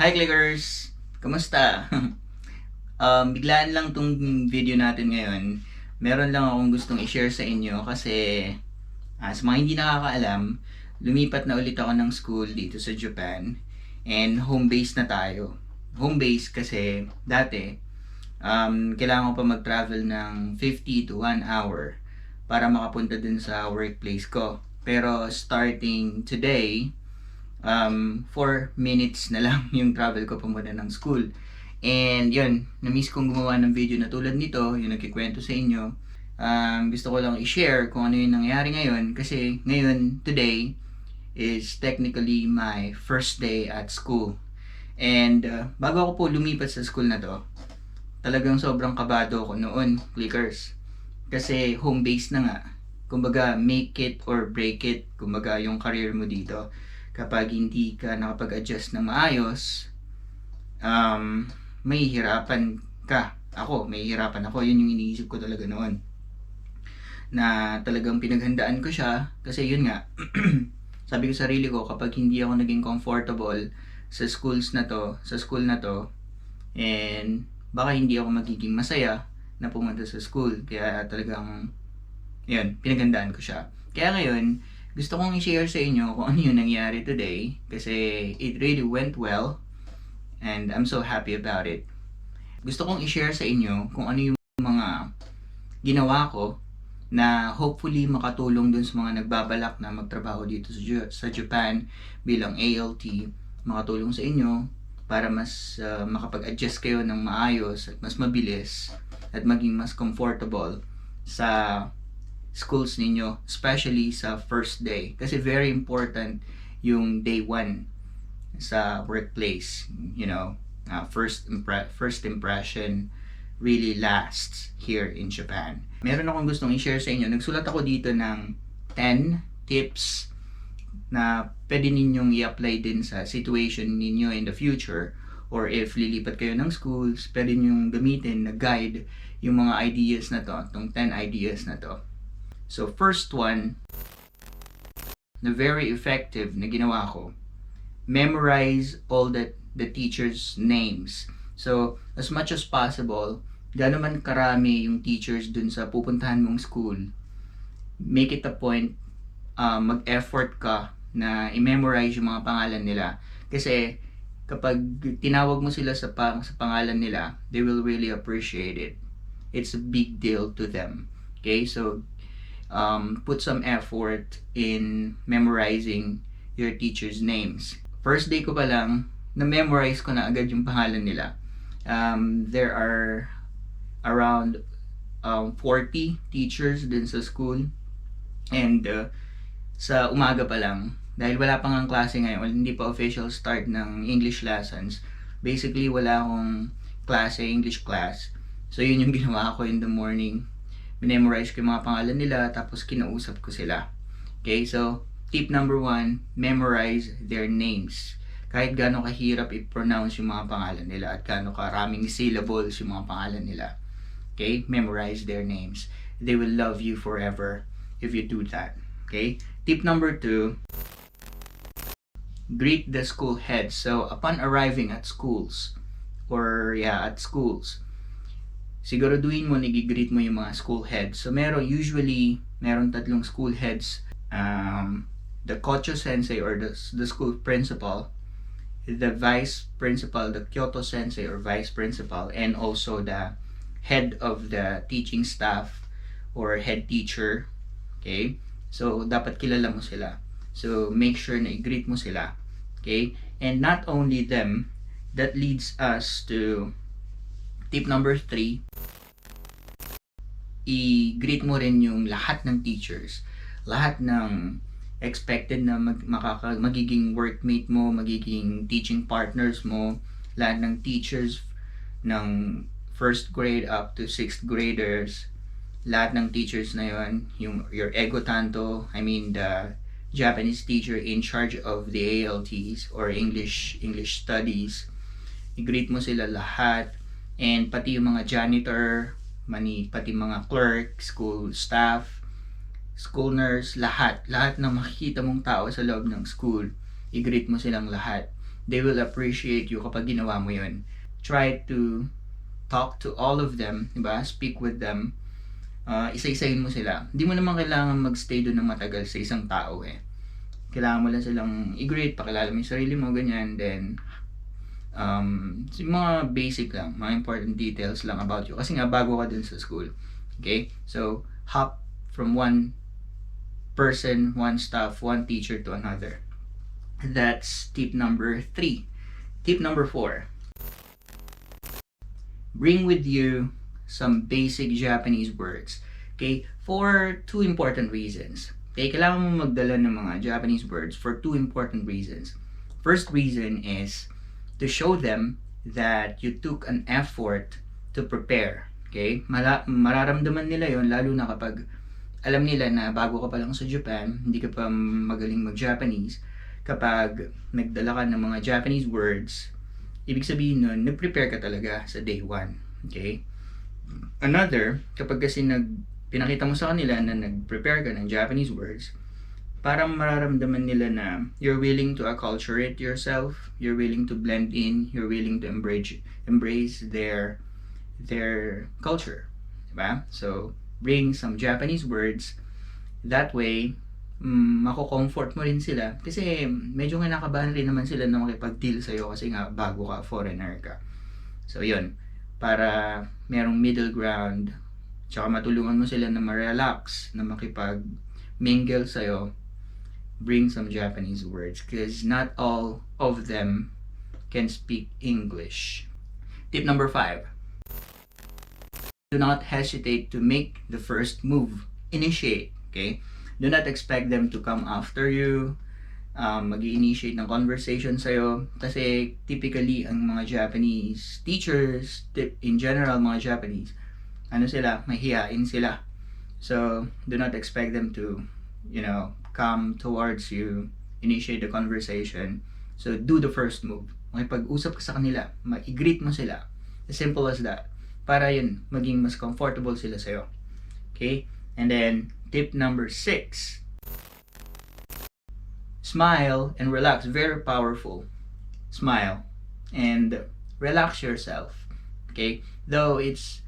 Hi clickers! Kamusta? Biglaan lang tong video natin ngayon. Meron lang akong gustong i-share sa inyo kasi sa mga hindi nakakaalam, lumipat na ulit ako ng school dito sa Japan and home base na tayo. Home base kasi dati kailangan ko pa mag-travel ng 50 to 1 hour para makapunta dun sa workplace ko. Pero starting today, 4 minutes na lang yung travel ko pumunta ng school. And yun, na-miss kong gumawa ng video na tulad nito, yung nagkikwento sa inyo. Gusto ko lang i-share kung ano yung nangyari ngayon kasi ngayon, today, is technically my first day at school. And bago ako po lumipat sa school na to, talagang sobrang kabado ako noon, clickers. Kasi home base na nga. Kumbaga, make it or break it. Kumbaga, yung career mo dito. Kapag hindi ka nakapag-adjust ng maayos, may hirapan ka. May hirapan ako. Yun yung iniisip ko talaga noon. Na talagang pinaghandaan ko siya. Kasi yun nga, sabi ko sa sarili ko, kapag hindi ako naging comfortable sa school na to, and baka hindi ako magiging masaya na pumunta sa school. Kaya talagang, yun, pinaghandaan ko siya. Kaya ngayon, gusto kong i-share sa inyo kung ano yung nangyari today kasi it really went well and I'm so happy about it. Gusto kong i-share sa inyo kung ano yung mga ginawa ko na hopefully makatulong dun sa mga nagbabalak na magtrabaho dito sa Japan bilang ALT, makatulong sa inyo para mas makapag-adjust kayo ng maayos at mas mabilis at maging mas comfortable sa schools ninyo, especially sa first day. Kasi very important yung day 1 sa workplace. You know, first impression really lasts here in Japan. Meron akong gustong i-share sa inyo. Nagsulat ako dito ng 10 tips na pwede ninyong i-apply din sa situation ninyo in the future, or if lilipat kayo ng schools, pwede ninyong gamitin na guide yung mga ideas na to, itong 10 ideas na to. So first one, na very effective na ginawa ko, memorize all the teachers' names. So as much as possible, gaano man karami yung teachers dun sa pupuntahan mong school, make it a point, mag-effort ka na i-memorize yung mga pangalan nila. Kasi kapag tinawag mo sila sa pangalan nila, they will really appreciate it. It's a big deal to them. Okay, so put some effort in memorizing your teachers' names. First day ko pa lang, na-memorize ko na agad yung pangalan nila. There are around 40 teachers din sa school. And sa umaga pa lang, dahil wala pang ang klase ngayon, hindi pa official start ng English lessons, basically wala akong klase, English class. So yun yung ginawa ko in the morning. Memorize ko yung mga pangalan nila, tapos kinausap ko sila. Okay, so tip number 1, memorize their names. Kahit gaano kahirap i-pronounce yung mga pangalan nila at gaano karaming syllables yung mga pangalan nila. Okay, memorize their names. They will love you forever if you do that. Okay, tip number 2, greet the school heads. So upon arriving at schools, siguraduhin mo nagigreet mo yung mga school heads. So usually meron tatlong school heads, the Kocho sensei or the school principal, the vice principal, the Kyoto sensei or vice principal, and also the head of the teaching staff or head teacher. Okay, so dapat kilala mo sila, so make sure na i-greet mo sila. Okay, and not only them, that leads us to tip number 3, i-greet mo rin yung lahat ng teachers, lahat ng expected na magiging workmate mo, magiging teaching partners mo, lahat ng teachers ng first grade up to 6th graders, lahat ng teachers na yon, your ego tanto, the Japanese teacher in charge of the ALTs or English studies, i-greet mo sila lahat. And pati yung mga janitor, pati mga clerk, school staff, school nurse, lahat na makikita mong tao sa loob ng school, i-greet mo silang lahat. they will appreciate you kapag ginawa mo yun. Try to talk to all of them, diba? Speak with them. Isa-isahin mo sila. Hindi mo naman kailangan magstay doon ng matagal sa isang tao eh. Kailangan mo lang silang i-greet, pakilala mo yung sarili mo, ganyan. Then, mga basic lang, mga important details lang about you. Kasi nga, bago ka dun sa school. Okay? So, hop from one person, one staff, one teacher to another. That's tip number 3. Tip number 4. Bring with you some basic Japanese words. Okay? For 2 important reasons. Okay? Kailangan mo magdala ng mga Japanese words for 2 important reasons. First reason is to show them that you took an effort to prepare. Okay? Mararamdaman nila yon lalo na kapag alam nila na bago ka pa lang sa Japan, hindi ka pa magaling mag-Japanese. Kapag nagdala ka ng mga Japanese words, ibig sabihin nun, nag-prepare ka talaga sa day 1. Okay? Another, kapag kasi pinakita mo sa kanila na nag-prepare ka ng Japanese words, parang mararamdaman nila na you're willing to acculturate yourself, you're willing to blend in, you're willing to embrace their culture. Diba? So, bring some Japanese words. That way, mako-comfort mo rin sila. Kasi medyo kinakabahan rin naman sila na makipag-deal sa'yo kasi nga bago ka, foreigner ka. So, yun. Para merong middle ground, tsaka matulungan mo sila na ma-relax, na makipag-mingle sa'yo, bring some Japanese words because not all of them can speak English. Tip number 5. Do not hesitate to make the first move. Initiate, okay? Do not expect them to come after you, mag-i-initiate ng conversation sa'yo. Kasi typically, ang mga Japanese teachers, in general, mga Japanese, mahihain sila. So, do not expect them to, come towards you, initiate the conversation. So, do the first move. Makipag-usap ka sa kanila, i-greet mo sila. As simple as that. Para yun, maging mas comfortable sila sa'yo. Okay? And then, tip number 6. Smile and relax. Very powerful. Smile and relax yourself. Okay? Though it's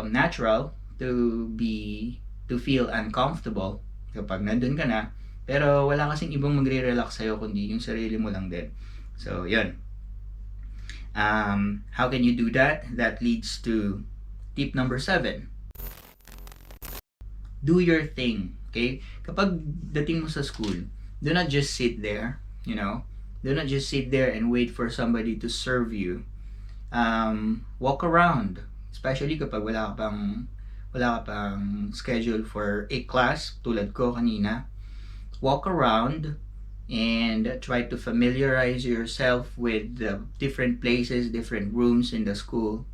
natural to feel uncomfortable kapag nandun ka na, pero wala kasing ibang magre-relax sa'yo kundi yung sarili mo lang din. So, yun. How can you do that? That leads to tip number 7. Do your thing. Okay? Kapag dating mo sa school, do not just sit there, Do not just sit there and wait for somebody to serve you. Walk around. Especially kapag wala ka pang schedule for a class, tulad ko kanina. Walk around and try to familiarize yourself with the different places, different rooms in the school,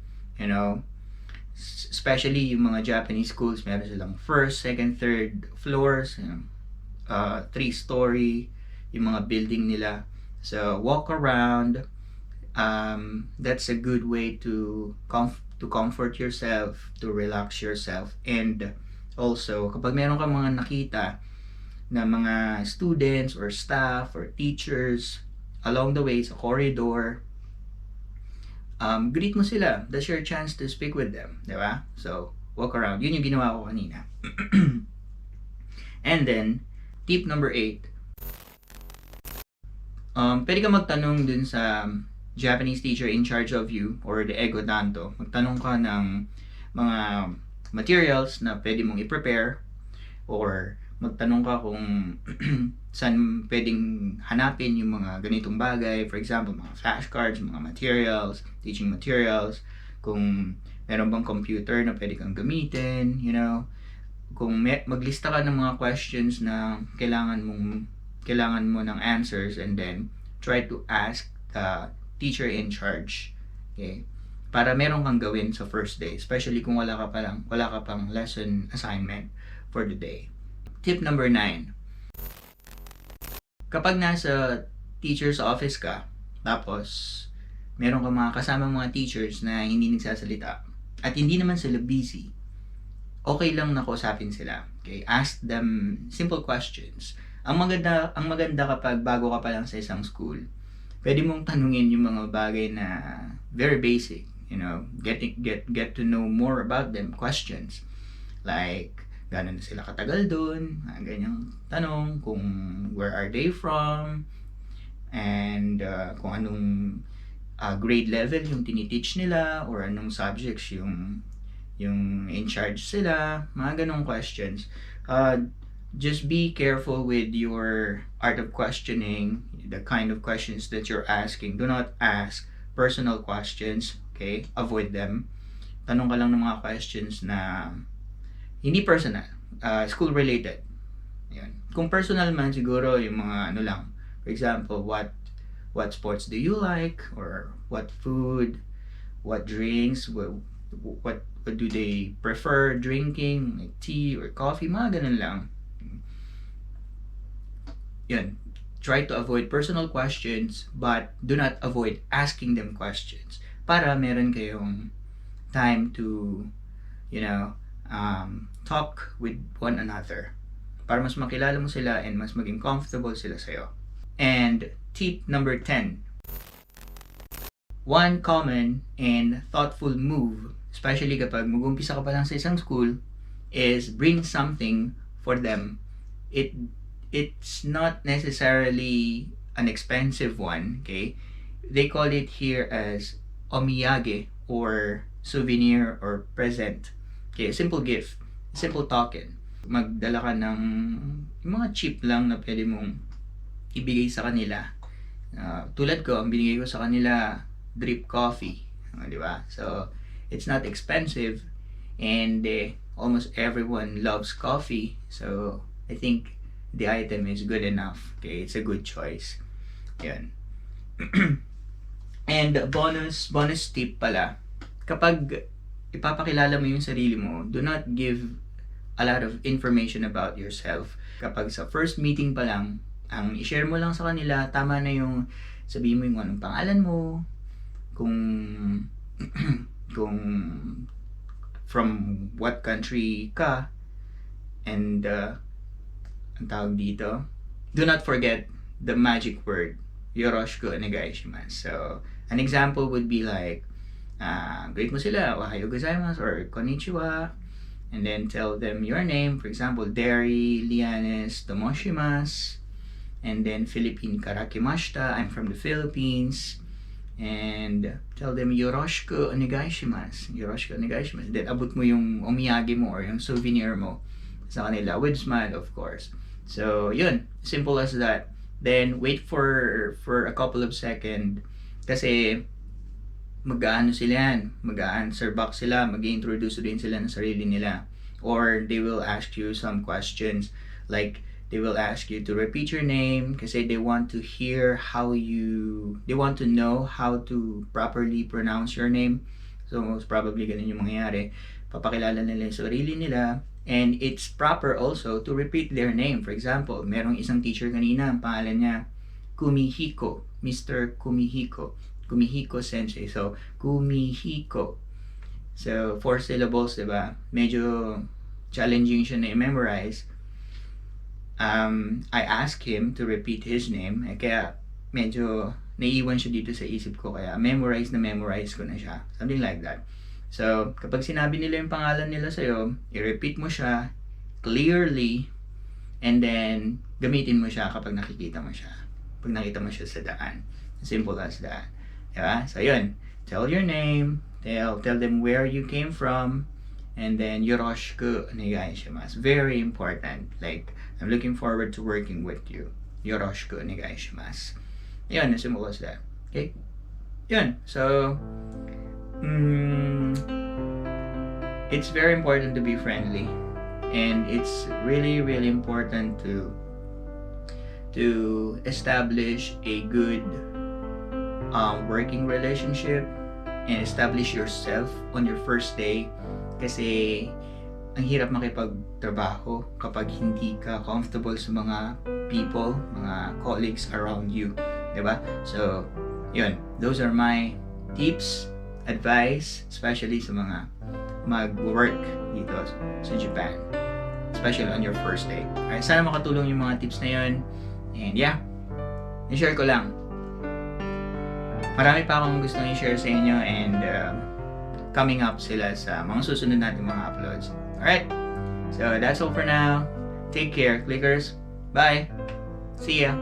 especially yung mga Japanese schools, meron silang first, second, third floors, 3-story yung mga building nila. So walk around. That's a good way to comfort yourself, to relax yourself. And also, kapag meron ka mga nakita na mga students or staff or teachers along the way sa corridor, greet mo sila. That's your chance to speak with them, di ba? So, walk around. Yun yung ginawa ko kanina. And then, tip number 8. Pwede ka magtanong dun sa Japanese teacher in charge of you or the ego danto. Magtanong ka ng mga materials na pwede mong i-prepare, or magtanong ka kung saan pwedeng hanapin yung mga ganitong bagay. For example, mga flashcards, mga materials, teaching materials, kung meron bang computer na pwede kang gamitin, kung maglista ka ng mga questions na kailangan mo ng answers, and then try to ask the teacher in charge. Okay? Para meron kang gawin sa first day, especially kung wala ka pang lesson assignment for the day. Tip number 9. Kapag nasa teacher's office ka, tapos meron kang mga kasamang mga teachers na hindi nagsasalita at hindi naman sila busy, okay lang na kausapin sila. Okay? Ask them simple questions. Ang maganda kapag bago ka pa lang sa isang school, pwede mong tanungin yung mga bagay na very basic, get to know more about them, questions like gano'n na sila katagal doon, ganyang tanong, kung where are they from, and kung anong grade level yung tiniteach nila, or anong subjects yung in charge sila, mga ganong questions. Just be careful with your art of questioning, the kind of questions that you're asking. Do not ask personal questions, okay? Avoid them. Tanong ka lang ng mga questions na hindi personal, school related. Yan. Kung personal man, siguro yung mga ano lang. For example, what sports do you like, or what food, what drinks, what do they prefer drinking, like tea or coffee, mga ganun lang. Yun. Try to avoid personal questions, but do not avoid asking them questions, para meron kayong time to talk with one another, para mas makilala mo sila and mas maging comfortable sila sa'yo. And tip number 10. One common and thoughtful move, especially kapag mag-umpisa ka pa lang sa isang school, is bring something for them. It's not necessarily an expensive one, okay? They call it here as omiyage, or souvenir, or present. Okay, a simple gift, a simple token. Magdala ka ng yung mga cheap lang na pwede mong ibigay sa kanila. Tulad ko, ang binigay ko sa kanila, drip coffee. Di ba? So, it's not expensive, and almost everyone loves coffee. So, I think the item is good enough. Okay, it's a good choice. Yan. And bonus tip pala, kapag ipapakilala mo yung sarili mo, do not give a lot of information about yourself. Kapag sa first meeting pa lang, ang i-share mo lang sa kanila, tama na yung sabihin mo yung anong pangalan mo, kung from what country ka, and ang tawag dito, do not forget the magic word, yoroshiku onegaishimasu. So, an example would be like, greet mo sila, ohayo gozaimasu, or konnichiwa, and then tell them your name. For example, Darry, Lianes, Tomoshimasu, and then Philippine karakimashita, I'm from the Philippines, and tell them yoroshiku onegaishimasu, yoroshiku onegaishimasu. Then abot mo yung omiyage mo, or yung souvenir mo sa kanila, with smile, of course. So, yun, simple as that. Then, wait for a couple of seconds, kasi mag-aano sila yan, mag-answer back sila, mag-introduce din sila ng sarili nila, or they will ask you some questions, like they will ask you to repeat your name, kasi they want to know how to properly pronounce your name. So most probably ganun yung mangyayari, papakilala nila yung sarili nila, and it's proper also to repeat their name. For example, merong isang teacher kanina, ang pangalan niya Kumihiko, Mr. Kumihiko Sensei. So, Kumihiko. So, 4 syllables, diba? Medyo challenging siya na i-memorize. I asked him to repeat his name, kaya medyo naiiwan siya dito sa isip ko, kaya memorize ko na siya. Something like that. So, kapag sinabi nila yung pangalan nila sa'yo, i-repeat mo siya clearly, and then gamitin mo siya kapag nakita mo siya sa daan. Simple as that. Diba? So, yun. Tell your name, tell them where you came from, and then yoroshiku onegaishimasu. Very important. Like, I'm looking forward to working with you. Yoroshiku onegaishimasu. Yun, as simple as that. Okay? Yun. So, it's very important to be friendly, and it's really, really important to establish a good working relationship, and establish yourself on your first day, kasi ang hirap makipagtrabaho kapag hindi ka comfortable sa mga people, mga colleagues around you, diba? So, yun, those are my tips, advice, especially sa mga mag-work dito sa Japan, especially on your first day. Alright, sana makatulong yung mga tips na yun, and yeah, i-share ko lang. Marami pa akong gusto i-share sa inyo and coming up sila sa mga susunod natin mga uploads. Alright, so that's all for now. Take care, clickers. Bye. See ya.